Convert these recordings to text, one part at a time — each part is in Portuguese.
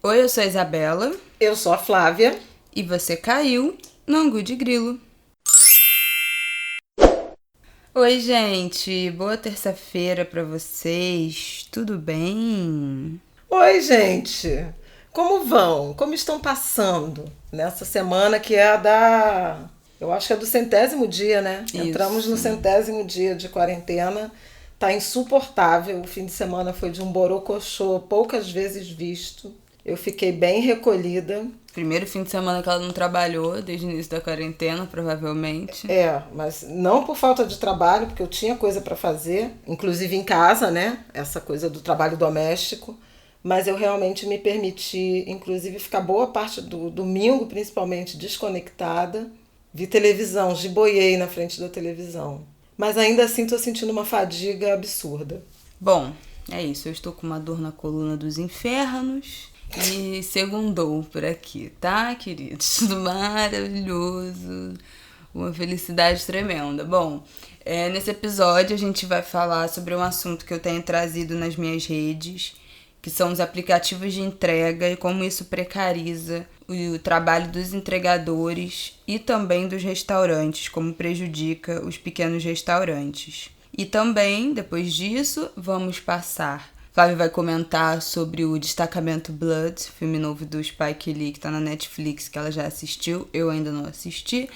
Oi, eu sou a Isabela Eu sou a Flávia. e você caiu no Angu de Grilo. Oi, gente, boa terça-feira pra vocês. Tudo bem? Oi, gente. Como vão? Como estão passando nessa semana que é a da. Eu acho que é do 100º dia, né? Entramos no Isso. 100º dia de quarentena. Tá insuportável. O fim de semana foi de um borocochô poucas vezes visto. Eu fiquei bem recolhida. Primeiro fim de semana que ela não trabalhou desde o início da quarentena, provavelmente. Mas não por falta de trabalho, porque eu tinha coisa para fazer, inclusive em casa, né? Essa coisa do trabalho doméstico. Mas eu realmente me permiti, inclusive, ficar boa parte do domingo, principalmente, desconectada. Vi televisão, giboiei na frente da televisão. Mas ainda assim tô sentindo uma fadiga absurda. Bom, é isso. Eu estou com uma dor na coluna dos infernos e segundou por aqui, tá, queridos? Tudo maravilhoso. Uma felicidade tremenda. Bom, nesse episódio a gente vai falar sobre um assunto que eu tenho trazido nas minhas redes, que são os aplicativos de entrega e como isso precariza o trabalho dos entregadores e também dos restaurantes, como prejudica os pequenos restaurantes. E também, depois disso, vamos passar. Flávia vai comentar sobre o Destacamento Blood, filme novo do Spike Lee que tá na Netflix, que ela já assistiu, eu ainda não assisti.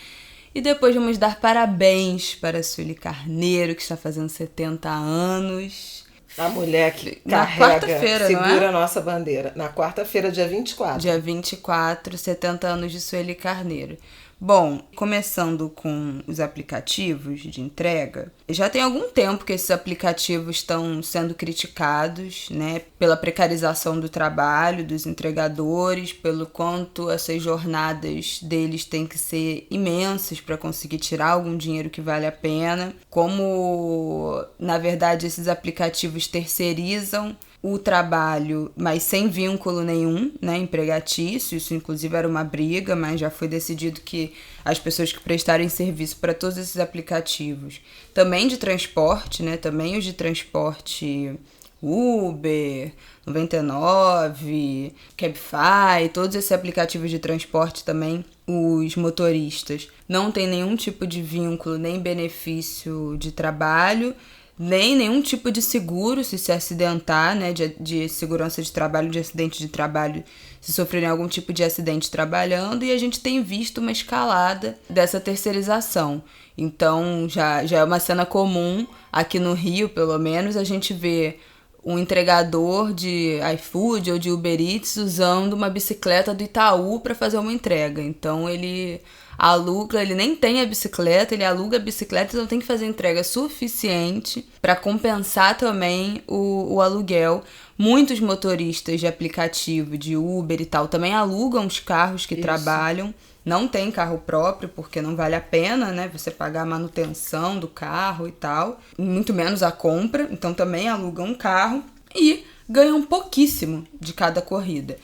E depois vamos dar parabéns para a Sueli Carneiro, que está fazendo 70 anos. A mulher que Na carrega, quarta-feira, não segura é? a nossa bandeira. Na quarta-feira, dia 24. Dia 24, 70 anos de Sueli Carneiro. Bom, começando com os aplicativos de entrega, já tem algum tempo que esses aplicativos estão sendo criticados, né, pela precarização do trabalho dos entregadores, pelo quanto essas jornadas deles têm que ser imensas para conseguir tirar algum dinheiro que vale a pena, como, na verdade, esses aplicativos terceirizam o trabalho, mas sem vínculo nenhum, né, empregatício. Isso inclusive era uma briga, mas já foi decidido que as pessoas que prestarem serviço para todos esses aplicativos, também de transporte, né, também os de transporte Uber, 99, Cabify, todos esses aplicativos de transporte também, os motoristas não têm nenhum tipo de vínculo nem benefício de trabalho, nem nenhum tipo de seguro se acidentar, né, de segurança de trabalho, de acidente de trabalho, se sofrerem algum tipo de acidente trabalhando, e a gente tem visto uma escalada dessa terceirização. Então, já é uma cena comum, aqui no Rio, pelo menos, a gente vê um entregador de iFood ou de Uber Eats usando uma bicicleta do Itaú para fazer uma entrega. Então ele aluga, ele nem tem a bicicleta, ele aluga a bicicleta, então tem que fazer entrega suficiente para compensar também o aluguel. Muitos motoristas de aplicativo, de Uber e tal, também alugam os carros que trabalham. Não tem carro próprio, porque não vale a pena, né? Você pagar a manutenção do carro e tal. Muito menos a compra. Então também alugam um carro e ganham pouquíssimo de cada corrida.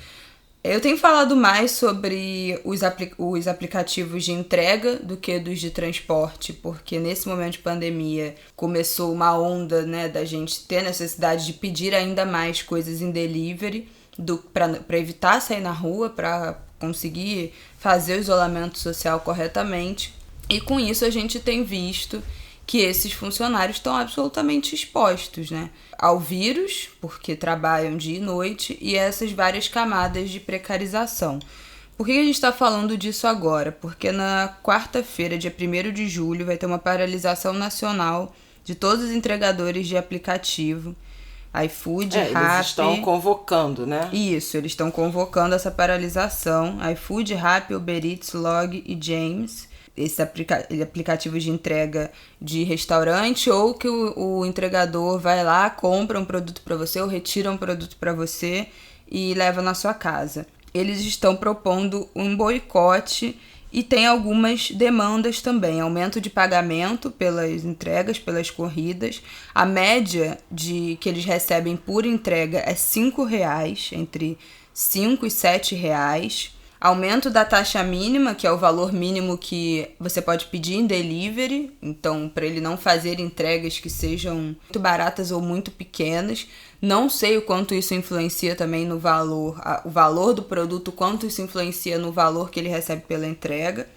Eu tenho falado mais sobre os aplicativos de entrega do que dos de transporte, porque nesse momento de pandemia começou uma onda, né, da gente ter necessidade de pedir ainda mais coisas em delivery, para evitar sair na rua, para conseguir fazer o isolamento social corretamente. E com isso a gente tem visto que esses funcionários estão absolutamente expostos, né, ao vírus, porque trabalham dia e noite, e essas várias camadas de precarização. Por que a gente está falando disso agora? Porque na quarta-feira, dia 1º de julho, vai ter uma paralisação nacional de todos os entregadores de aplicativo, iFood, Eles estão Rappi. convocando, né? Isso, eles estão convocando essa paralisação. iFood, Rappi, Uber Eats, Log e James. Esses aplicativos de entrega de restaurante, ou que o entregador vai lá, compra um produto para você ou retira um produto para você e leva na sua casa. Eles estão propondo um boicote e tem algumas demandas também. Aumento de pagamento pelas entregas, pelas corridas. A média que eles recebem por entrega é R$5, entre R$5 e R$7. Aumento da taxa mínima, que é o valor mínimo que você pode pedir em delivery, então para ele não fazer entregas que sejam muito baratas ou muito pequenas. Não sei o quanto isso influencia também no valor, o valor do produto, quanto isso influencia no valor que ele recebe pela entrega.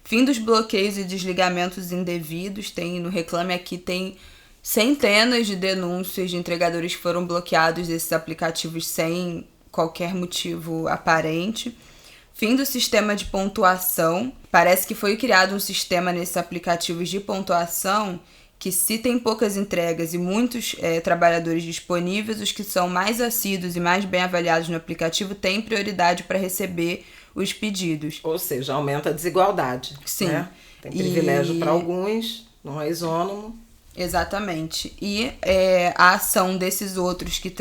Fim dos bloqueios e desligamentos indevidos. No Reclame Aqui tem centenas de denúncias de entregadores que foram bloqueados desses aplicativos sem qualquer motivo aparente. Fim do sistema de pontuação. Parece que foi criado um sistema nesses aplicativos de pontuação que, se tem poucas entregas e muitos trabalhadores disponíveis, os que são mais assíduos e mais bem avaliados no aplicativo têm prioridade para receber os pedidos. Ou seja, aumenta a desigualdade. Sim. Né? Tem privilégio para alguns, não é isônomo. Exatamente. E a ação desses outros que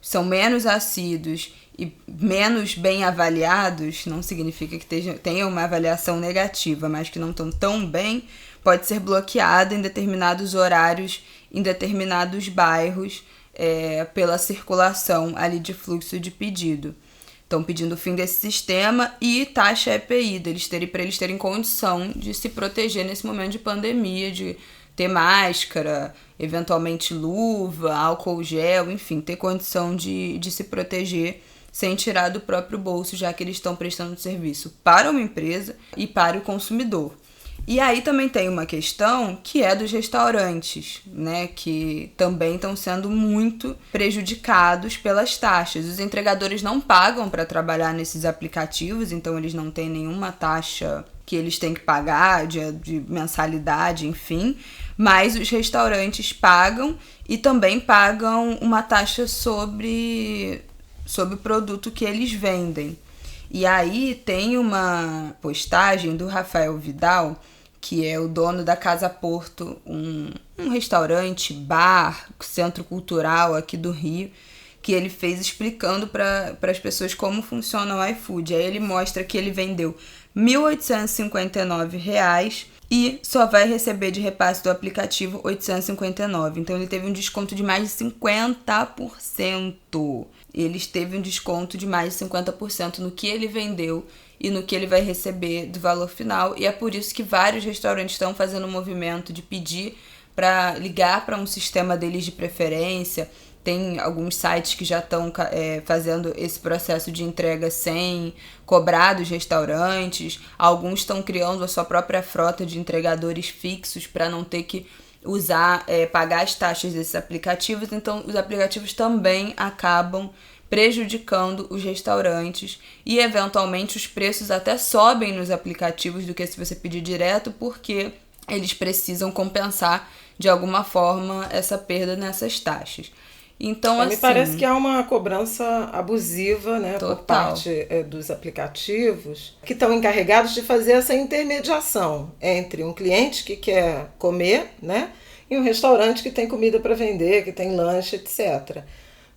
são menos assíduos e menos bem avaliados, não significa que tenham uma avaliação negativa, mas que não estão tão bem, pode ser bloqueada em determinados horários, em determinados bairros, pela circulação ali de fluxo de pedido. Estão pedindo o fim desse sistema e taxa EPI, para eles terem condição de se proteger nesse momento de pandemia, de ter máscara, eventualmente luva, álcool gel, enfim, ter condição de se proteger sem tirar do próprio bolso, já que eles estão prestando serviço para uma empresa e para o consumidor. E aí também tem uma questão que é dos restaurantes, né, que também estão sendo muito prejudicados pelas taxas. Os entregadores não pagam para trabalhar nesses aplicativos, então eles não têm nenhuma taxa que eles têm que pagar de mensalidade, enfim, mas os restaurantes pagam e também pagam uma taxa sobre o produto que eles vendem. E aí tem uma postagem do Rafael Vidal, que é o dono da Casa Porto, um restaurante, bar, centro cultural aqui do Rio, que ele fez explicando para as pessoas como funciona o iFood. Aí ele mostra que ele vendeu R$ 1.859 e só vai receber de repasse do aplicativo R$ 859. Então ele teve um desconto de mais de 50%. Ele teve um desconto de mais de 50% no que ele vendeu e no que ele vai receber do valor final. E é por isso que vários restaurantes estão fazendo um movimento de pedir para ligar para um sistema deles de preferência. Tem alguns sites que já estão fazendo esse processo de entrega sem cobrar dos restaurantes. Alguns estão criando a sua própria frota de entregadores fixos para não ter que pagar as taxas desses aplicativos. Então, os aplicativos também acabam prejudicando os restaurantes e, eventualmente, os preços até sobem nos aplicativos do que se você pedir direto, porque eles precisam compensar, de alguma forma, essa perda nessas taxas. Então, assim, me parece que há uma cobrança abusiva, né, total, por parte dos aplicativos que estão encarregados de fazer essa intermediação entre um cliente que quer comer, né, e um restaurante que tem comida para vender, que tem lanche, etc.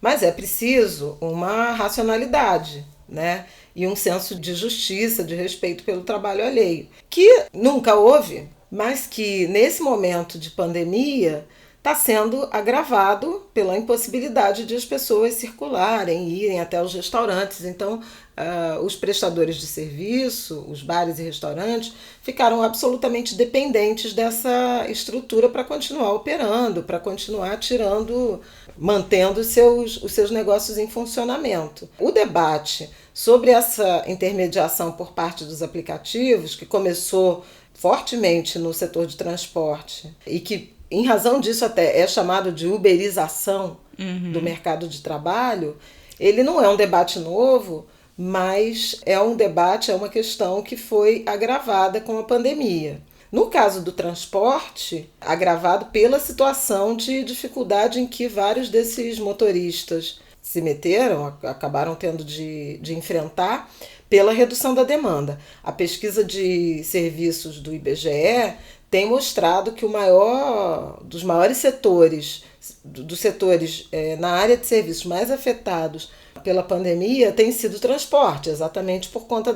Mas é preciso uma racionalidade, né, e um senso de justiça, de respeito pelo trabalho alheio, que nunca houve, mas que nesse momento de pandemia está sendo agravado pela impossibilidade de as pessoas circularem, irem até os restaurantes. Então, os prestadores de serviço, os bares e restaurantes, ficaram absolutamente dependentes dessa estrutura para continuar operando, para continuar mantendo os seus negócios em funcionamento. O debate sobre essa intermediação por parte dos aplicativos, que começou fortemente no setor de transporte e que, em razão disso, até é chamado de uberização do mercado de trabalho, ele não é um debate novo, mas é uma questão que foi agravada com a pandemia. No caso do transporte, agravado pela situação de dificuldade em que vários desses motoristas se meteram, acabaram tendo de enfrentar, pela redução da demanda. A pesquisa de serviços do IBGE tem mostrado que dos maiores setores, dos setores na área de serviços mais afetados pela pandemia, tem sido o transporte, exatamente por conta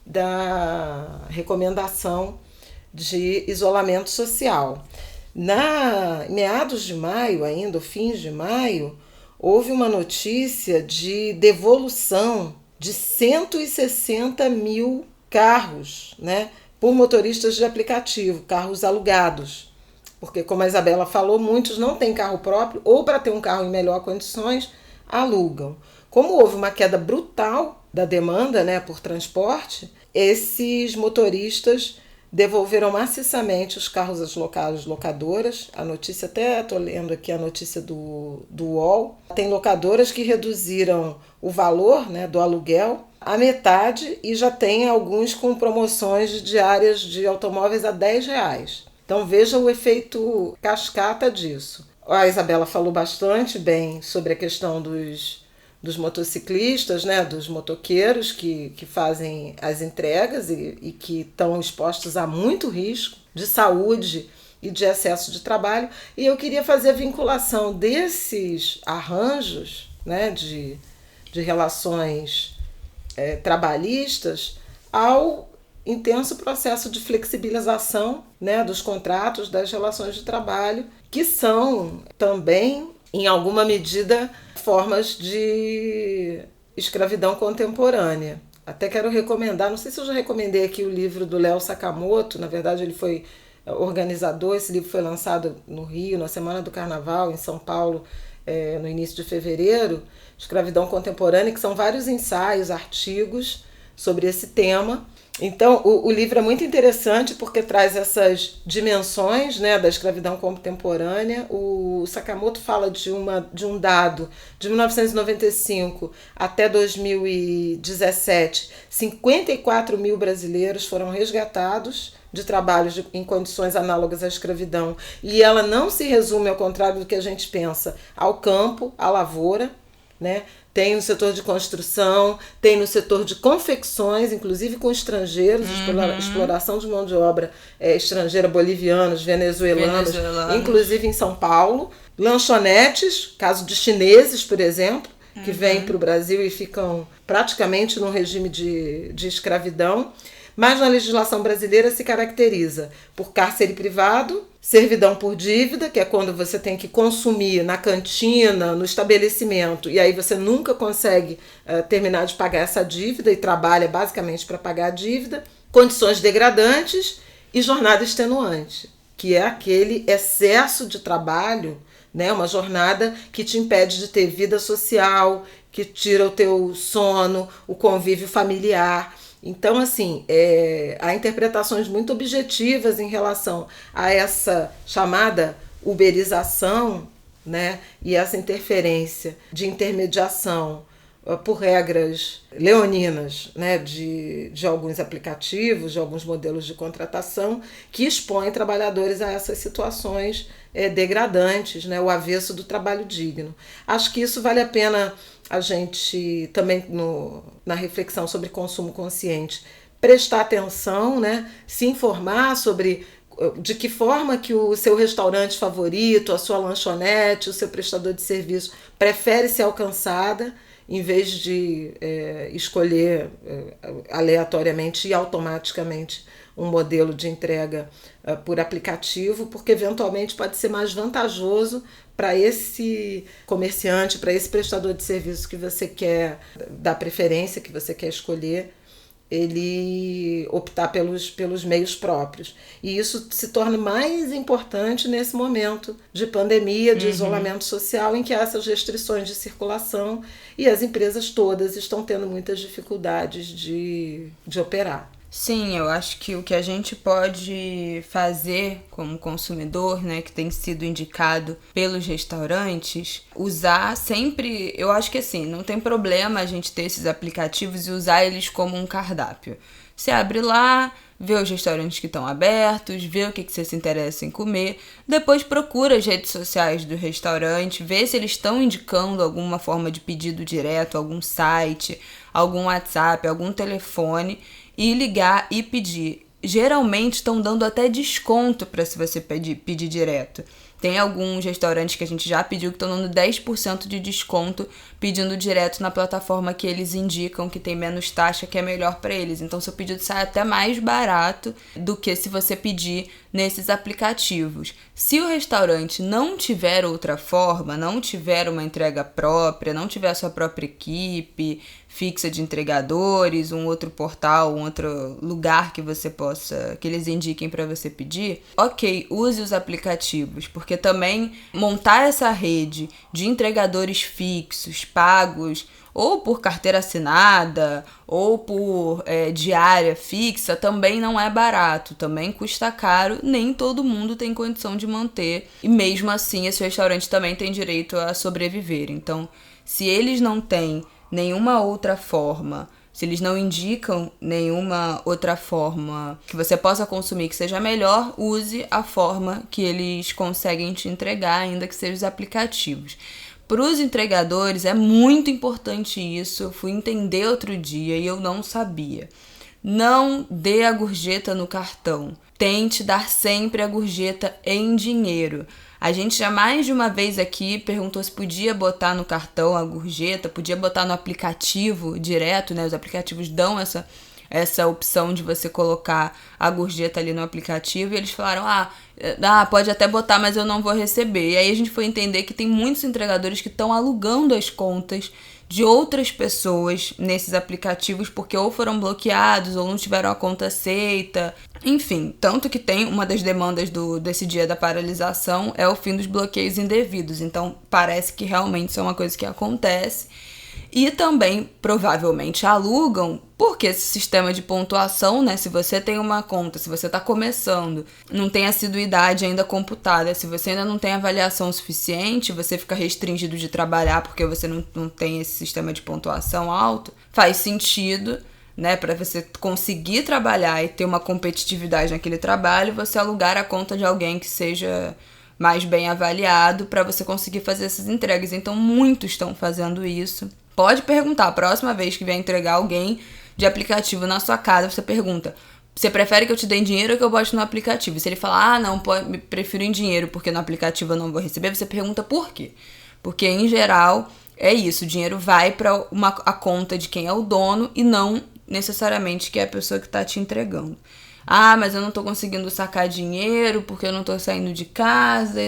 da recomendação de isolamento social. Meados de maio, ainda, fins de maio, houve uma notícia de devolução de 160 mil carros, né, por motoristas de aplicativo, carros alugados. Porque, como a Isabela falou, muitos não têm carro próprio ou, para ter um carro em melhores condições, alugam. Como houve uma queda brutal da demanda, né, por transporte, esses motoristas devolveram maciçamente os carros às locadoras. A notícia, até estou lendo aqui a notícia do UOL, tem locadoras que reduziram o valor, né, do aluguel à metade e já tem alguns com promoções de diárias de automóveis a R$10. Então veja o efeito cascata disso. A Isabela falou bastante bem sobre a questão dos motociclistas, né, dos motoqueiros que fazem as entregas e que estão expostos a muito risco de saúde e de excesso de trabalho. E eu queria fazer a vinculação desses arranjos, né, de relações trabalhistas ao intenso processo de flexibilização, né, dos contratos, das relações de trabalho, que são também, em alguma medida, formas de escravidão contemporânea. Até quero recomendar, não sei se eu já recomendei aqui o livro do Léo Sakamoto, na verdade ele foi organizador, esse livro foi lançado no Rio, na Semana do Carnaval, em São Paulo, no início de fevereiro, Escravidão Contemporânea, que são vários ensaios, artigos sobre esse tema. Então, o livro é muito interessante porque traz essas dimensões, né, da escravidão contemporânea. O Sakamoto fala de um dado de 1995 até 2017, 54 mil brasileiros foram resgatados de trabalhos em condições análogas à escravidão. E ela não se resume, ao contrário do que a gente pensa, ao campo, à lavoura, né? Tem no setor de construção, tem no setor de confecções, inclusive com estrangeiros, exploração de mão de obra estrangeira, bolivianos, venezuelanos, inclusive em São Paulo. Lanchonetes, caso de chineses, por exemplo, que vêm para o Brasil e ficam praticamente num regime de escravidão. Mas na legislação brasileira se caracteriza por cárcere privado, servidão por dívida, que é quando você tem que consumir na cantina, no estabelecimento, e aí você nunca consegue terminar de pagar essa dívida e trabalha basicamente para pagar a dívida, condições degradantes e jornada extenuante, que é aquele excesso de trabalho, né, uma jornada que te impede de ter vida social, que tira o teu sono, o convívio familiar. Então, assim, há interpretações muito objetivas em relação a essa chamada uberização, né, e essa interferência de intermediação por regras leoninas, né, de alguns aplicativos, de alguns modelos de contratação que expõem trabalhadores a essas situações degradantes, né, o avesso do trabalho digno. Acho que isso vale a pena a gente também, na reflexão sobre consumo consciente, prestar atenção, né, se informar sobre de que forma que o seu restaurante favorito, a sua lanchonete, o seu prestador de serviço prefere ser alcançada, em vez de escolher aleatoriamente e automaticamente um modelo de entrega por aplicativo, porque eventualmente pode ser mais vantajoso para esse comerciante, para esse prestador de serviço que você quer dar preferência, que você quer escolher, ele optar pelos meios próprios. E isso se torna mais importante nesse momento de pandemia, de isolamento social, em que há essas restrições de circulação e as empresas todas estão tendo muitas dificuldades de operar. Sim, eu acho que o que a gente pode fazer como consumidor, né, que tem sido indicado pelos restaurantes, usar sempre, eu acho que assim, não tem problema a gente ter esses aplicativos e usar eles como um cardápio. Você abre lá, vê os restaurantes que estão abertos, vê o que você se interessa em comer, depois procura as redes sociais do restaurante, vê se eles estão indicando alguma forma de pedido direto, algum site, algum WhatsApp, algum telefone, e ligar e pedir. Geralmente estão dando até desconto para se você pedir direto. Tem alguns restaurantes que a gente já pediu que estão dando 10% de desconto pedindo direto na plataforma que eles indicam, que tem menos taxa, que é melhor para eles. Então, seu pedido sai até mais barato do que se você pedir nesses aplicativos. Se o restaurante não tiver outra forma, não tiver uma entrega própria, não tiver a sua própria equipe, fixa de entregadores, um outro portal, um outro lugar que você possa, que eles indiquem para você pedir, ok, use os aplicativos, porque também montar essa rede de entregadores fixos, pagos, ou por carteira assinada, ou por diária fixa, também não é barato, também custa caro, nem todo mundo tem condição de manter, e mesmo assim esse restaurante também tem direito a sobreviver. Então, se eles não têm nenhuma outra forma, se eles não indicam nenhuma outra forma que você possa consumir que seja melhor, use a forma que eles conseguem te entregar, ainda que sejam os aplicativos. Para os entregadores é muito importante isso, eu fui entender outro dia e eu não sabia. Não dê a gorjeta no cartão, tente dar sempre a gorjeta em dinheiro. A gente já mais de uma vez aqui perguntou se podia botar no cartão a gorjeta, podia botar no aplicativo direto, né? Os aplicativos dão essa opção de você colocar a gorjeta ali no aplicativo, e eles falaram, pode até botar, mas eu não vou receber. E aí a gente foi entender que tem muitos entregadores que estão alugando as contas de outras pessoas nesses aplicativos, porque ou foram bloqueados, ou não tiveram a conta aceita. Enfim, tanto que tem uma das demandas desse dia da paralisação é o fim dos bloqueios indevidos. Então parece que realmente isso é uma coisa que acontece. E também, provavelmente, alugam, porque esse sistema de pontuação, né? Se você tem uma conta, se você está começando, não tem assiduidade ainda computada, se você ainda não tem avaliação suficiente, você fica restringido de trabalhar porque você não tem esse sistema de pontuação alto, faz sentido, né? Para você conseguir trabalhar e ter uma competitividade naquele trabalho, você alugar a conta de alguém que seja mais bem avaliado para você conseguir fazer essas entregas. Então, muitos estão fazendo isso. Pode perguntar, a próxima vez que vier entregar alguém de aplicativo na sua casa, você pergunta, você prefere que eu te dê em dinheiro ou que eu bote no aplicativo? Se ele falar, não, prefiro em dinheiro porque no aplicativo eu não vou receber, você pergunta por quê? Porque, em geral, é isso, o dinheiro vai para a conta de quem é o dono e não necessariamente que é a pessoa que está te entregando. Mas eu não tô conseguindo sacar dinheiro porque eu não tô saindo de casa.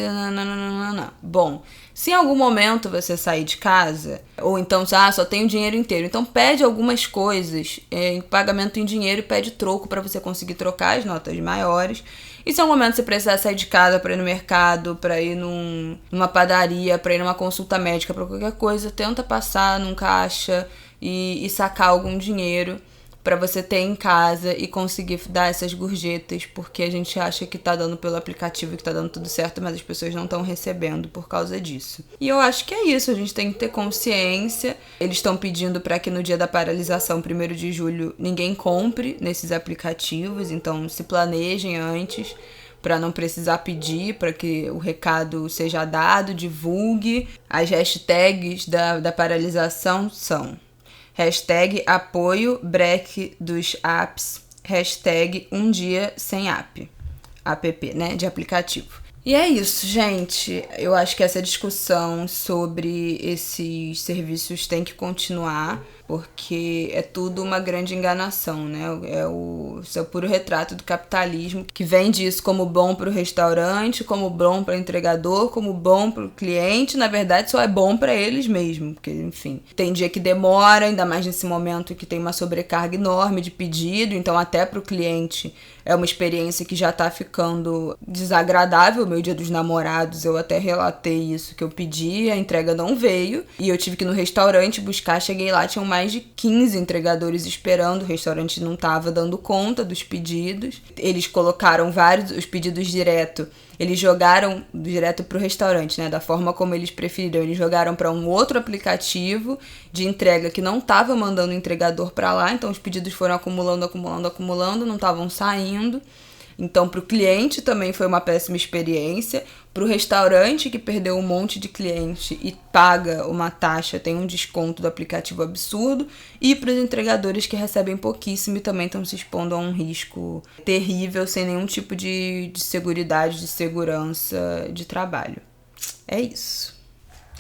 Bom, se em algum momento você sair de casa, ou então só tenho dinheiro inteiro, então pede algumas coisas em pagamento em dinheiro e pede troco para você conseguir trocar as notas maiores. E se em algum momento você precisar sair de casa para ir no mercado, para ir numa padaria, para ir numa consulta médica, para qualquer coisa, tenta passar num caixa e sacar algum dinheiro para você ter em casa e conseguir dar essas gorjetas, porque a gente acha que tá dando pelo aplicativo, que tá dando tudo certo, mas as pessoas não estão recebendo por causa disso. E eu acho que é isso, a gente tem que ter consciência. Eles estão pedindo para que no dia da paralisação, 1º de julho, ninguém compre nesses aplicativos, então se planejem antes para não precisar pedir, para que o recado seja dado, divulgue. As hashtags da paralisação são hashtag apoio break dos apps, hashtag um dia sem app, né, de aplicativo. E é isso, gente. Eu acho que essa discussão sobre esses serviços tem que continuar, porque é tudo uma grande enganação, né? Isso é o puro retrato do capitalismo, que vende isso como bom para o restaurante, como bom para o entregador, como bom para o cliente. Na verdade, só é bom para eles mesmo, porque, enfim, tem dia que demora, ainda mais nesse momento que tem uma sobrecarga enorme de pedido, então até para o cliente é uma experiência que já tá ficando desagradável. Meu dia dos namorados, eu até relatei isso, que eu pedi, a entrega não veio, e eu tive que ir no restaurante buscar, cheguei lá, tinham mais de 15 entregadores esperando, o restaurante não tava dando conta dos pedidos. Eles colocaram os pedidos direto, eles jogaram direto pro restaurante, né, da forma como eles preferiram, eles jogaram para um outro aplicativo de entrega que não tava mandando o entregador para lá, então os pedidos foram acumulando, não estavam saindo. Então, para o cliente também foi uma péssima experiência. Para o restaurante que perdeu um monte de cliente e paga uma taxa, tem um desconto do aplicativo absurdo. E para os entregadores que recebem pouquíssimo e também estão se expondo a um risco terrível, sem nenhum tipo de seguridade, de segurança de trabalho. É isso.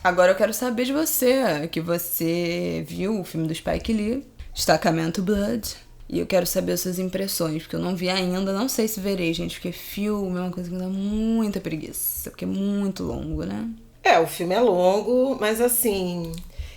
Agora eu quero saber de você, que você viu o filme do Spike Lee, Destacamento Blood. E eu quero saber as suas impressões, porque eu não vi ainda, não sei se verei, gente, porque filme é uma coisa que me dá muita preguiça, porque é muito longo, né? O filme é longo, mas assim,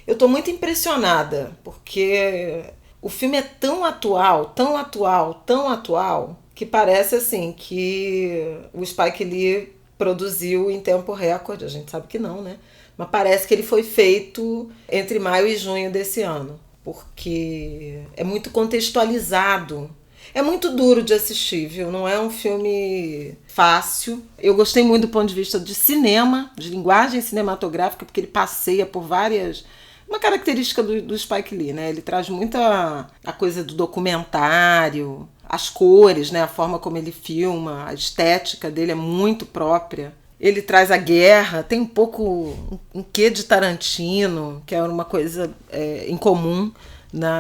Eu tô muito impressionada, porque o filme é tão atual, tão atual, tão atual, que parece assim que o Spike Lee produziu em tempo recorde. A gente sabe que não, né? Mas parece que ele foi feito entre maio e junho desse ano, porque é muito contextualizado. É muito duro de assistir, viu? Não é um filme fácil. Eu gostei muito do ponto de vista de cinema, de linguagem cinematográfica, porque ele passeia por várias... Uma característica do Spike Lee, né? Ele traz muita a coisa do documentário, as cores, né? A forma como ele filma, a estética dele é muito própria. Ele traz a guerra, tem um pouco um quê de Tarantino, que é uma coisa incomum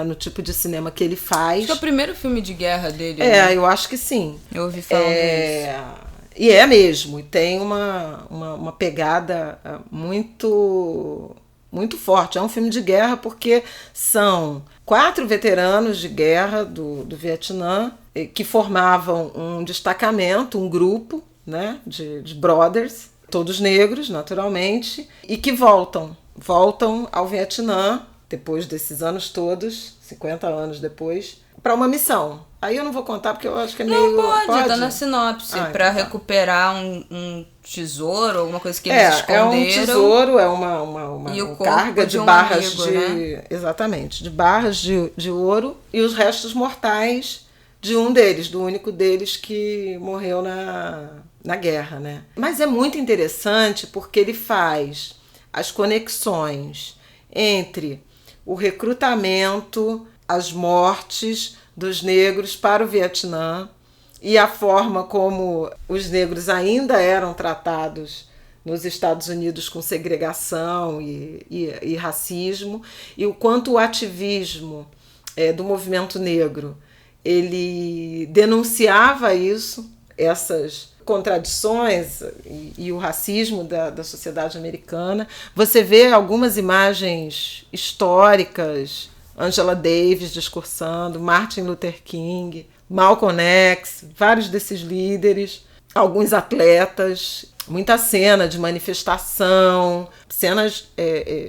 no tipo de cinema que ele faz. Acho que é o primeiro filme de guerra dele. Né? Eu acho que sim. Eu ouvi falando disso. E é mesmo, e tem uma pegada muito, muito forte. É um filme de guerra porque são 4 veteranos de guerra do Vietnã que formavam um destacamento, um grupo, né, de brothers, todos negros, naturalmente, e que voltam ao Vietnã, depois desses anos todos, 50 anos depois, para uma missão. Aí eu não vou contar porque eu acho que é meio... Não, pode? Tá na sinopse. Para recuperar um tesouro, alguma coisa que eles esconderam. É um tesouro, é uma carga de barras amigo, né? Exatamente, de barras de ouro e os restos mortais de um deles, do único deles que morreu na guerra, né? Mas é muito interessante porque ele faz as conexões entre o recrutamento, as mortes dos negros para o Vietnã e a forma como os negros ainda eram tratados nos Estados Unidos com segregação e racismo, e o quanto o ativismo do movimento negro ele denunciava isso, essas contradições e o racismo da sociedade americana. Você vê algumas imagens históricas, Angela Davis discursando, Martin Luther King, Malcolm X, vários desses líderes, alguns atletas, muita cena de manifestação, cenas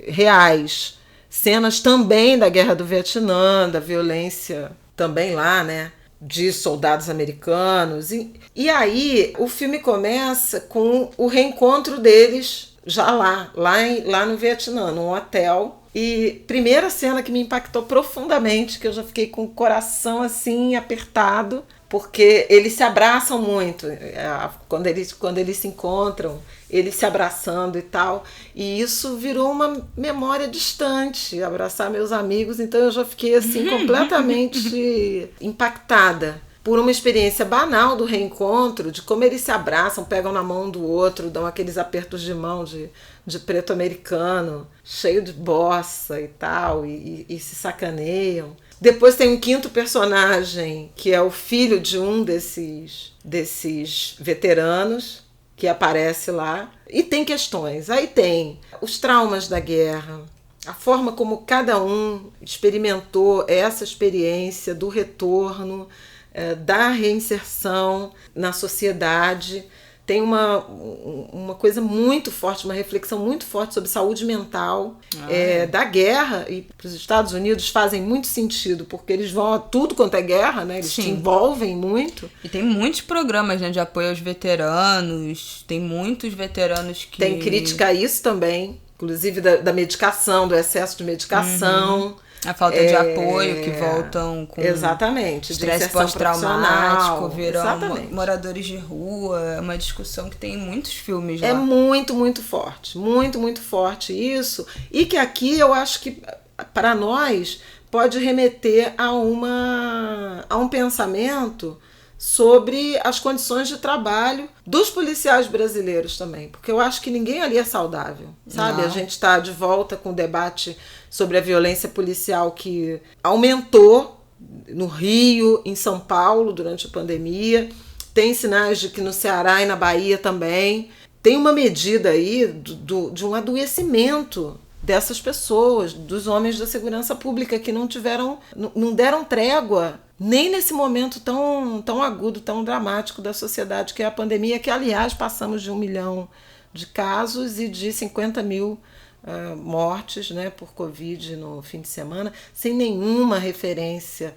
reais, cenas também da Guerra do Vietnã, da violência também lá, né? De soldados americanos. E aí o filme começa com o reencontro deles já lá no Vietnã, num hotel. E primeira cena que me impactou profundamente, que eu já fiquei com o coração assim apertado, porque eles se abraçam muito. Quando eles se encontram, eles se abraçando e tal. E isso virou uma memória distante, abraçar meus amigos. Então eu já fiquei assim completamente impactada por uma experiência banal do reencontro, de como eles se abraçam, pegam na mão do outro, dão aqueles apertos de mão de preto americano, cheio de bossa e tal, e se sacaneiam. Depois tem um quinto personagem, que é o filho de um desses veteranos, que aparece lá. E tem questões. Aí tem os traumas da guerra, a forma como cada um experimentou essa experiência do retorno, da reinserção na sociedade. Tem uma coisa muito forte, uma reflexão muito forte sobre saúde mental da guerra. E para os Estados Unidos fazem muito sentido, porque eles vão a tudo quanto é guerra, né? Eles te envolvem muito. E tem muitos programas, né, de apoio aos veteranos, tem muitos veteranos que... Tem crítica a isso também, inclusive da medicação, do excesso de medicação. A falta de apoio, que voltam com estresse pós-traumático, viram moradores de rua. É uma discussão que tem em muitos filmes lá. É muito, muito forte. Muito, muito forte isso. E que aqui eu acho que, para nós, pode remeter a um pensamento sobre as condições de trabalho dos policiais brasileiros também. Porque eu acho que ninguém ali é saudável, sabe? Não. A gente está de volta com o debate sobre a violência policial que aumentou no Rio, em São Paulo, durante a pandemia. Tem sinais de que no Ceará e na Bahia também. Tem uma medida aí de um adoecimento dessas pessoas, dos homens da segurança pública, que não deram trégua nem nesse momento tão agudo, tão dramático da sociedade, que é a pandemia, que, aliás, passamos de 1 milhão de casos e de 50 mil mortes, né, por Covid no fim de semana, sem nenhuma referência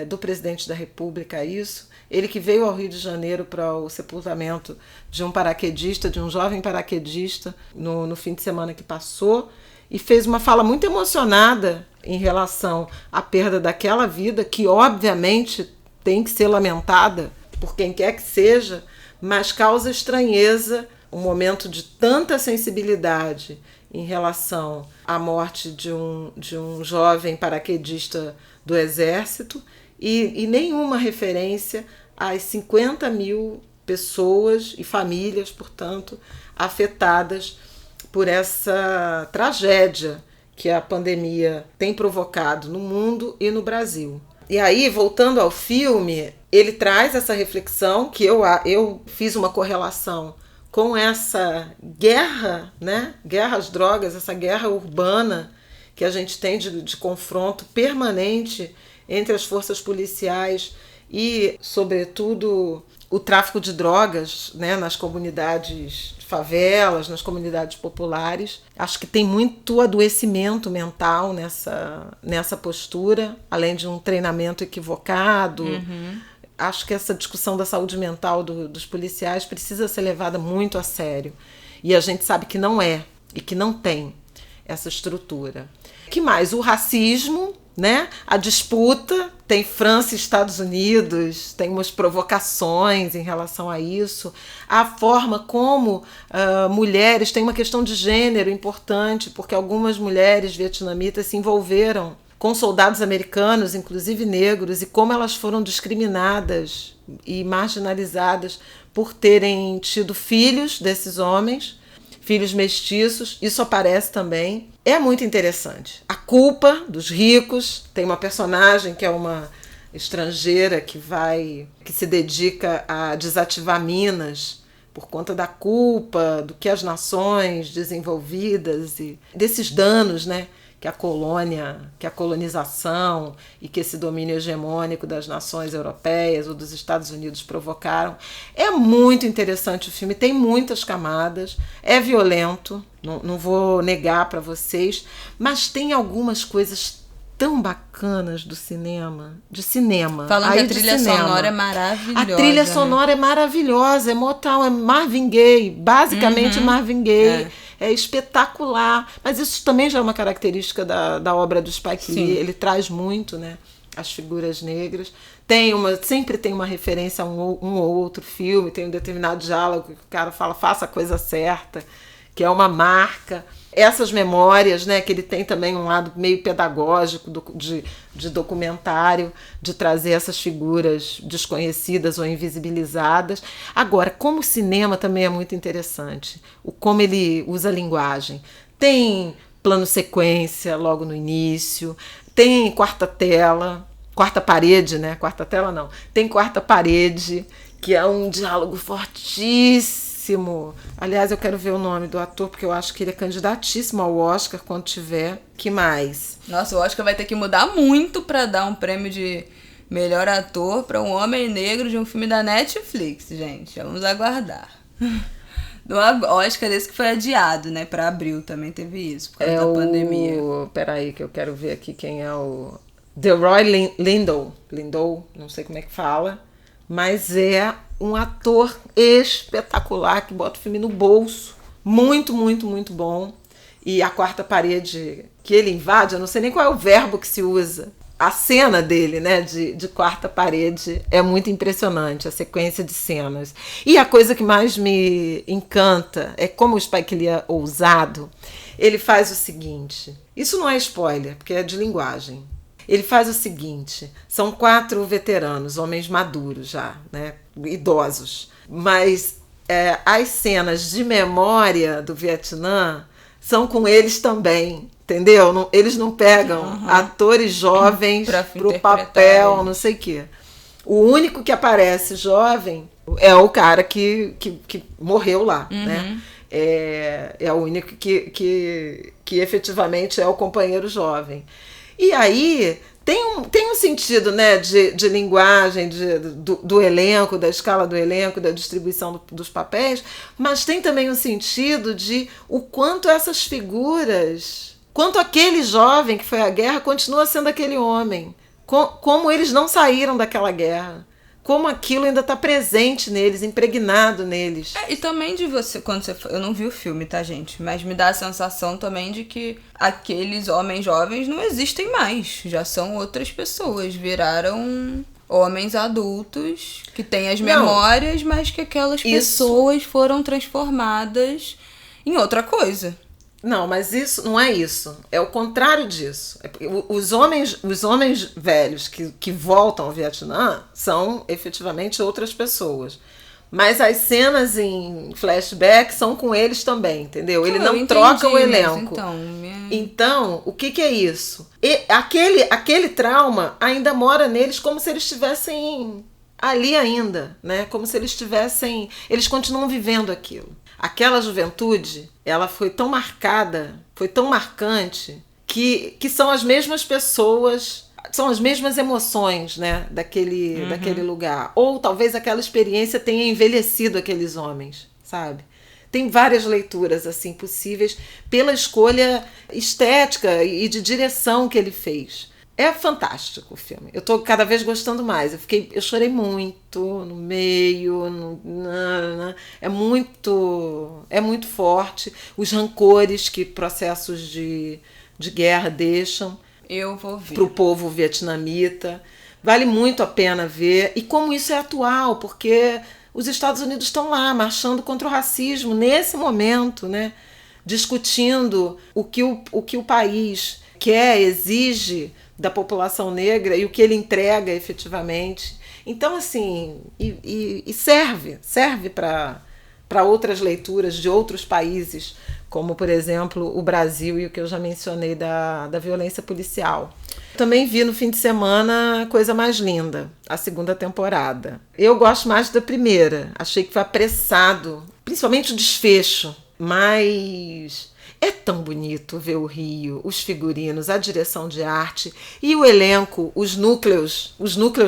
do presidente da República a isso. Ele que veio ao Rio de Janeiro para o sepultamento de um paraquedista, de um jovem paraquedista, no fim de semana que passou, e fez uma fala muito emocionada em relação à perda daquela vida, que obviamente tem que ser lamentada por quem quer que seja, mas causa estranheza um momento de tanta sensibilidade em relação à morte de um jovem paraquedista do Exército e nenhuma referência às 50 mil pessoas e famílias, portanto, afetadas por essa tragédia que a pandemia tem provocado no mundo e no Brasil. E aí, voltando ao filme, ele traz essa reflexão que eu fiz uma correlação com essa guerra, né? Guerra às drogas, essa guerra urbana que a gente tem de confronto permanente entre as forças policiais e, sobretudo, o tráfico de drogas, né, nas comunidades de favelas, nas comunidades populares. Acho que tem muito adoecimento mental nessa postura, além de um treinamento equivocado. Acho que essa discussão da saúde mental dos policiais precisa ser levada muito a sério. E a gente sabe que não é, e que não tem essa estrutura. Que mais? O racismo, né? A disputa, tem França e Estados Unidos, tem umas provocações em relação a isso. A forma como mulheres, tem uma questão de gênero importante, porque algumas mulheres vietnamitas se envolveram com soldados americanos, inclusive negros, e como elas foram discriminadas e marginalizadas por terem tido filhos desses homens, filhos mestiços. Isso aparece também. É muito interessante. A culpa dos ricos. Tem uma personagem que é uma estrangeira que se dedica a desativar minas por conta da culpa do que as nações desenvolvidas e desses danos, né, que a colonização e que esse domínio hegemônico das nações europeias ou dos Estados Unidos provocaram. É muito interessante o filme, tem muitas camadas, é violento, não vou negar para vocês, mas tem algumas coisas tão bacanas de cinema. Falando que a trilha sonora é maravilhosa. A trilha sonora é maravilhosa, é Motown, é Marvin Gaye, basicamente Marvin Gaye. É espetacular, mas isso também já é uma característica da obra do Spike Lee. Ele traz muito, né, as figuras negras. Sempre tem uma referência a um ou outro filme, tem um determinado diálogo que o cara fala, faça a coisa certa, que é uma marca. Essas memórias, né, que ele tem também um lado meio pedagógico de documentário, de trazer essas figuras desconhecidas ou invisibilizadas. Agora, como o cinema também é muito interessante, como ele usa a linguagem. Tem plano sequência logo no início, tem quarta parede, né? Quarta tela não. Tem quarta parede, que é um diálogo fortíssimo. Aliás, eu quero ver o nome do ator, porque eu acho que ele é candidatíssimo ao Oscar quando tiver. Que mais? Nossa, o Oscar vai ter que mudar muito pra dar um prêmio de melhor ator pra um homem negro de um filme da Netflix, gente. Vamos aguardar. Do Oscar desse que foi adiado, né? Pra abril também teve isso, por causa da pandemia. Peraí, que eu quero ver aqui quem é o... Delroy Lindo, não sei como é que fala, mas é um ator espetacular que bota o filme no bolso. Muito, muito, muito bom. E a quarta parede que ele invade, eu não sei nem qual é o verbo que se usa. A cena dele, né, de quarta parede é muito impressionante, a sequência de cenas. E a coisa que mais me encanta é como o Spike Lee é ousado. Ele faz o seguinte, isso não é spoiler, porque é de linguagem. Ele faz o seguinte, são 4 veteranos, homens maduros já, né, idosos, mas as cenas de memória do Vietnã são com eles também, entendeu? Eles não pegam atores jovens pro papel, eles. Não sei o quê. O único que aparece jovem é o cara que morreu lá, né? É o único que efetivamente é o companheiro jovem. E aí Tem um sentido, né, de linguagem, do elenco, da escala do elenco, da distribuição dos papéis, mas tem também um sentido de o quanto essas figuras, quanto aquele jovem que foi à guerra continua sendo aquele homem, como eles não saíram daquela guerra. Como aquilo ainda está presente neles, impregnado neles. E também de você, eu não vi o filme, tá, gente? Mas me dá a sensação também de que aqueles homens jovens não existem mais. Já são outras pessoas. Viraram homens adultos que têm as memórias, mas que aquelas pessoas foram transformadas em outra coisa. Não, mas isso não é isso. É o contrário disso. Os homens velhos que voltam ao Vietnã são efetivamente outras pessoas. Mas as cenas em flashback são com eles também, entendeu? Ele não troca o elenco. Então, o que é isso? Aquele trauma ainda mora neles como se eles estivessem ali ainda, né? Como se eles estivessem... Eles continuam vivendo aquilo. Aquela juventude, ela foi tão marcada, foi tão marcante, que são as mesmas pessoas, são as mesmas emoções, né, daquele lugar. Ou talvez aquela experiência tenha envelhecido aqueles homens, sabe? Tem várias leituras assim possíveis pela escolha estética e de direção que ele fez. É fantástico o filme. Eu tô cada vez gostando mais. Eu chorei muito no meio. É muito forte. Os rancores que processos de guerra deixam. Eu vou ver. Pro povo vietnamita. Vale muito a pena ver. E como isso é atual, porque os Estados Unidos estão lá marchando contra o racismo nesse momento, né? Discutindo o que o país quer, exige da população negra e o que ele entrega efetivamente. Então, assim, e serve para outras leituras de outros países, como, por exemplo, o Brasil e o que eu já mencionei da violência policial. Também vi no fim de semana Coisa Mais Linda, a 2ª temporada. Eu gosto mais da primeira, achei que foi apressado, principalmente o desfecho, mas... É tão bonito ver o Rio, os figurinos, a direção de arte e o elenco, os núcleos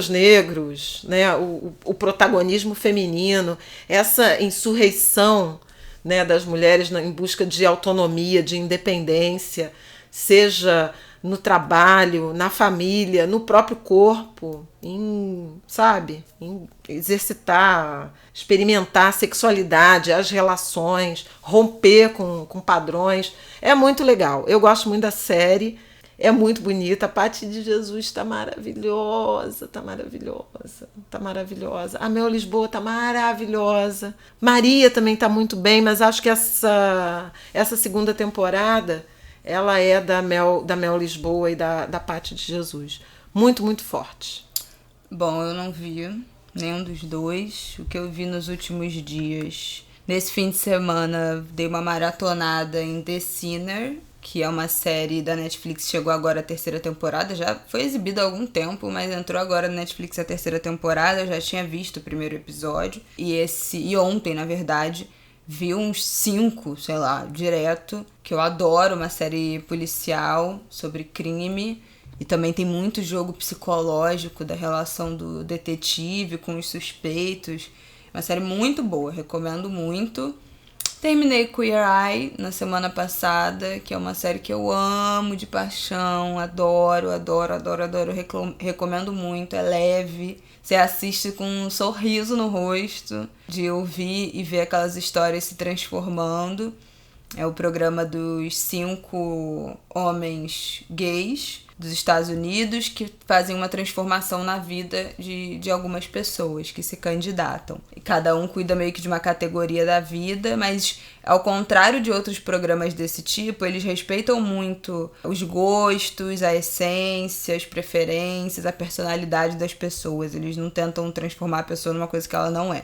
negros, né? O protagonismo feminino, essa insurreição, né, das mulheres em busca de autonomia, de independência, seja no trabalho, na família, no próprio corpo, em exercitar, experimentar a sexualidade, as relações, romper com padrões. É muito legal. Eu gosto muito da série. É muito bonita. A Paty de Jesus está maravilhosa, está maravilhosa, está maravilhosa. A Mel Lisboa está maravilhosa. Maria também está muito bem, mas acho que essa 2ª temporada ela é da Mel Lisboa e da Paty de Jesus. Muito, muito forte. Bom, eu não vi nenhum dos dois. O que eu vi nos últimos dias... Nesse fim de semana, dei uma maratonada em The Sinner, que é uma série da Netflix, chegou agora a 3ª temporada. Já foi exibida há algum tempo, mas entrou agora na Netflix a 3ª temporada. Eu já tinha visto o primeiro episódio. E ontem, na verdade... Vi uns 5, sei lá, direto, que eu adoro, uma série policial sobre crime. E também tem muito jogo psicológico da relação do detetive com os suspeitos. Uma série muito boa, recomendo muito. Terminei Queer Eye na semana passada, que é uma série que eu amo de paixão, adoro, recomendo muito, é leve. Você assiste com um sorriso no rosto, de ouvir e ver aquelas histórias se transformando. É o programa dos 5 homens gays dos Estados Unidos que fazem uma transformação na vida de algumas pessoas que se candidatam. E cada um cuida meio que de uma categoria da vida, mas ao contrário de outros programas desse tipo, eles respeitam muito os gostos, a essência, as preferências, a personalidade das pessoas. Eles não tentam transformar a pessoa numa coisa que ela não é.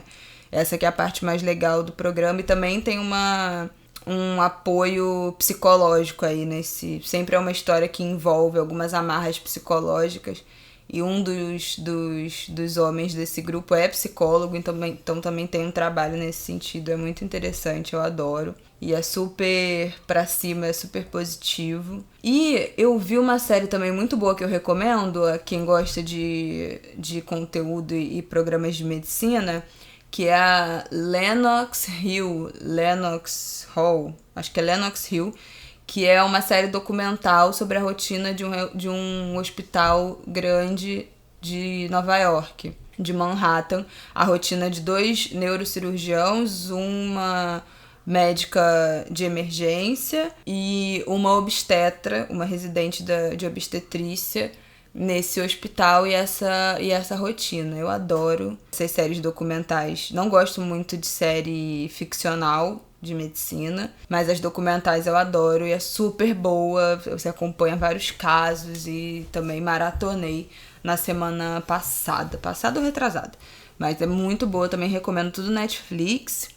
Essa que é a parte mais legal do programa, e também tem um apoio psicológico aí nesse... Sempre é uma história que envolve algumas amarras psicológicas e um dos homens desse grupo é psicólogo, então também tem um trabalho nesse sentido. É muito interessante, eu adoro. E é super pra cima, é super positivo. E eu vi uma série também muito boa que eu recomendo a quem gosta de conteúdo e programas de medicina, que é a Lenox Hall, acho que é Lenox Hill, que é uma série documental sobre a rotina de um hospital grande de Nova York, de Manhattan. A rotina de 2 neurocirurgiãos, uma médica de emergência e uma obstetra, uma residente de obstetrícia nesse hospital e essa rotina. Eu adoro essas séries documentais. Não gosto muito de série ficcional de medicina, mas as documentais eu adoro e é super boa. Você acompanha vários casos e também maratonei na semana passada ou retrasada. Mas é muito boa, também recomendo tudo Netflix.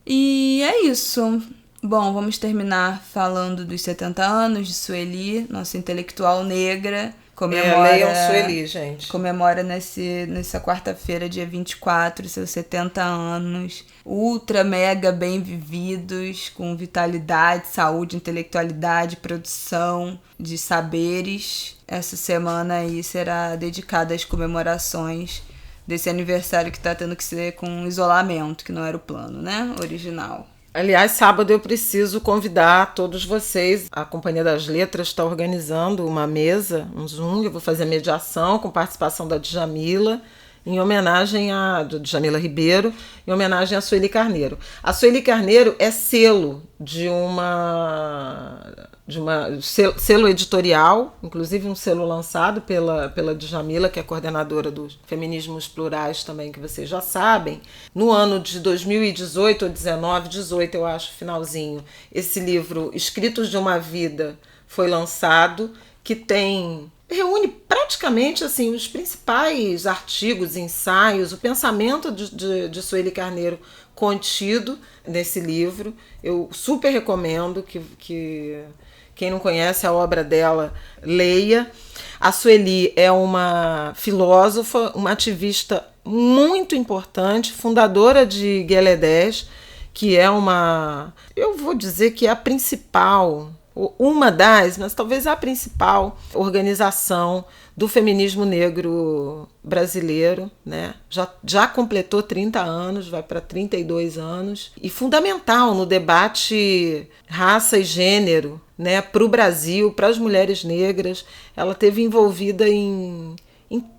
E é isso. Bom, vamos terminar falando dos 70 anos de Sueli, nossa intelectual negra. Leiam Sueli, gente. Comemora nessa quarta-feira, dia 24, seus 70 anos. Ultra, mega bem vividos, com vitalidade, saúde, intelectualidade, produção de saberes. Essa semana aí será dedicada às comemorações desse aniversário que tá tendo que ser com isolamento, que não era o plano, né? Original. Aliás, sábado eu preciso convidar todos vocês. A Companhia das Letras está organizando uma mesa, um Zoom. Eu vou fazer a mediação com participação da Djamila, em homenagem a Djamila Ribeiro, em homenagem a Sueli Carneiro. A Sueli Carneiro é selo selo editorial, inclusive um selo lançado pela Djamila, que é coordenadora dos Feminismos Plurais também, que vocês já sabem. No ano de 2018 ou 18 eu acho, finalzinho, esse livro Escritos de uma Vida foi lançado, que reúne praticamente assim, os principais artigos, ensaios, o pensamento de Sueli Carneiro contido nesse livro. Eu super recomendo que quem não conhece a obra dela, leia. A Sueli é uma filósofa, uma ativista muito importante, fundadora de Gueledés, que é eu vou dizer que é a principal, uma das, mas talvez a principal organização do feminismo negro brasileiro, né? Já completou 30 anos, vai para 32 anos, e fundamental no debate raça e gênero, né, para o Brasil, para as mulheres negras. Ela esteve envolvida em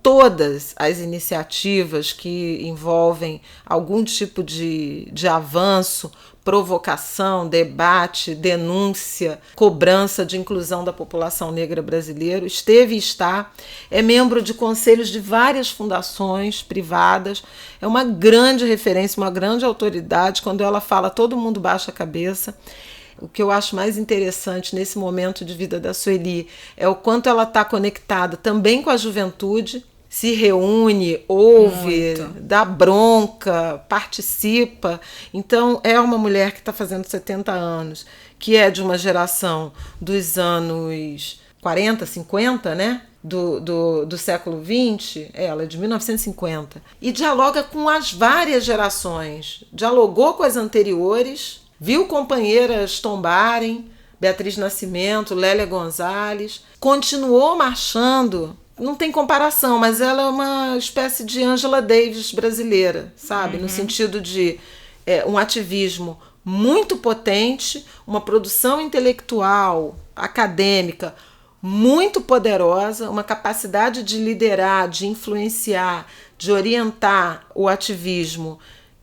todas as iniciativas que envolvem algum tipo de avanço, provocação, debate, denúncia, cobrança de inclusão da população negra brasileira. Esteve e está, é membro de conselhos de várias fundações privadas, é uma grande referência, uma grande autoridade. Quando ela fala, todo mundo baixa a cabeça. O que eu acho mais interessante nesse momento de vida da Sueli é o quanto ela está conectada também com a juventude, se reúne, ouve, dá bronca, participa. Então é uma mulher que está fazendo 70 anos, que é de uma geração dos anos 40, 50, né? Do século XX, ela é de 1950, e dialoga com as várias gerações, dialogou com as anteriores, viu companheiras tombarem, Beatriz Nascimento, Lélia Gonzalez, continuou marchando. Não tem comparação, mas ela é uma espécie de Angela Davis brasileira, sabe? No sentido de um ativismo muito potente, uma produção intelectual, acadêmica, muito poderosa, uma capacidade de liderar, de influenciar, de orientar o ativismo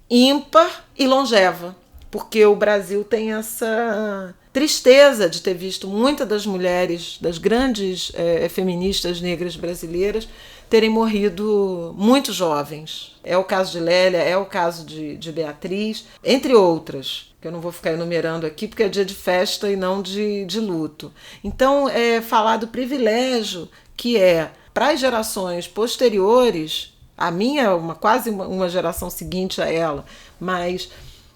ímpar e longeva. Porque o Brasil tem essa tristeza de ter visto muitas das mulheres, das grandes feministas negras brasileiras, terem morrido muito jovens. É o caso de Lélia, é o caso de Beatriz, entre outras, que eu não vou ficar enumerando aqui porque é dia de festa e não de luto. Então, falar do privilégio que é para as gerações posteriores, a minha é quase uma geração seguinte a ela, mas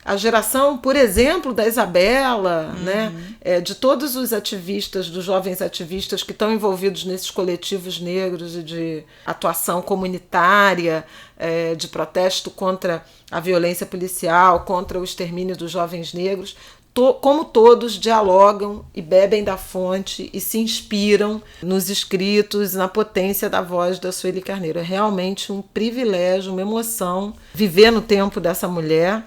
A geração, por exemplo, da Isabela, né? De todos os ativistas, dos jovens ativistas que estão envolvidos nesses coletivos negros e de atuação comunitária, de protesto contra a violência policial, contra o extermínio dos jovens negros, como todos dialogam e bebem da fonte e se inspiram nos escritos, na potência da voz da Sueli Carneiro. É realmente um privilégio, uma emoção viver no tempo dessa mulher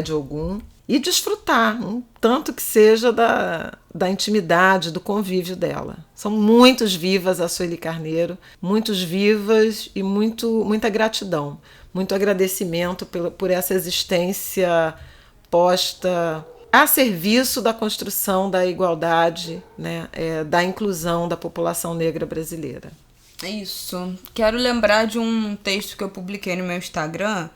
de Ogum, e desfrutar, tanto que seja da intimidade, do convívio dela. São muitos vivas a Sueli Carneiro, muitos vivas e muita gratidão, muito agradecimento por essa existência posta a serviço da construção da igualdade, né, da inclusão da população negra brasileira. É isso. Quero lembrar de um texto que eu publiquei no meu Instagram,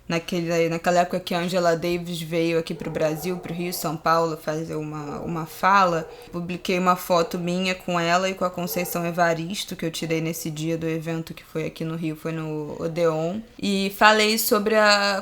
naquela época que a Angela Davis veio aqui para o Brasil, para o Rio, São Paulo, fazer uma fala. Publiquei uma foto minha com ela e com a Conceição Evaristo, que eu tirei nesse dia do evento que foi aqui no Rio, foi no Odeon. E falei sobre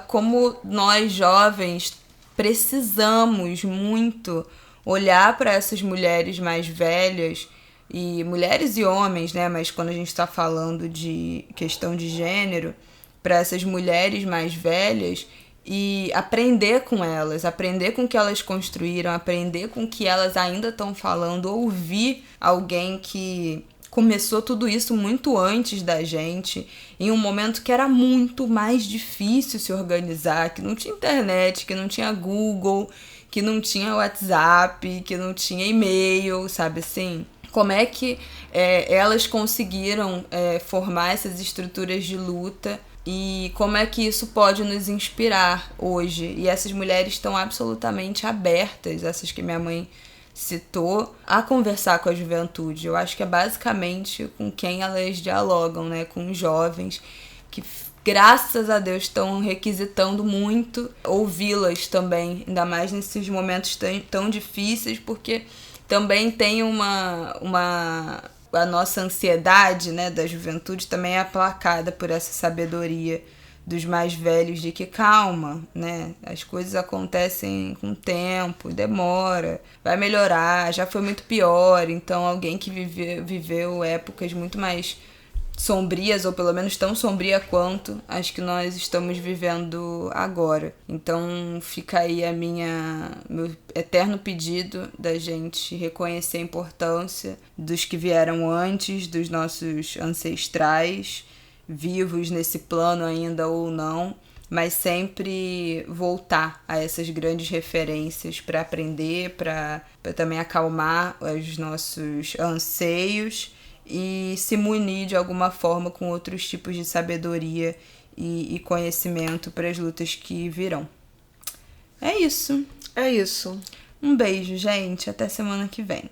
como nós, jovens, precisamos muito olhar para essas mulheres mais velhas, e mulheres e homens, né? Mas quando a gente está falando de questão de gênero, para essas mulheres mais velhas e aprender com elas, aprender com o que elas construíram, aprender com o que elas ainda estão falando, ouvir alguém que começou tudo isso muito antes da gente, em um momento que era muito mais difícil se organizar, que não tinha internet, que não tinha Google, que não tinha WhatsApp, que não tinha e-mail, sabe assim? Como é que elas conseguiram formar essas estruturas de luta e como é que isso pode nos inspirar hoje? E essas mulheres estão absolutamente abertas, essas que minha mãe citou, a conversar com a juventude. Eu acho que é basicamente com quem elas dialogam, né? Com os jovens que, graças a Deus, estão requisitando muito ouvi-las também, ainda mais nesses momentos tão difíceis, porque também tem a nossa ansiedade, né, da juventude também é aplacada por essa sabedoria dos mais velhos de que calma, né, as coisas acontecem com tempo, demora, vai melhorar, já foi muito pior. Então alguém que viveu épocas muito mais sombrias, ou pelo menos tão sombria quanto as que nós estamos vivendo agora. Então fica aí meu eterno pedido da gente reconhecer a importância dos que vieram antes, dos nossos ancestrais, vivos nesse plano ainda ou não, mas sempre voltar a essas grandes referências para aprender, para também acalmar os nossos anseios e se munir de alguma forma com outros tipos de sabedoria e conhecimento para as lutas que virão. É isso. É isso. Um beijo, gente. Até semana que vem.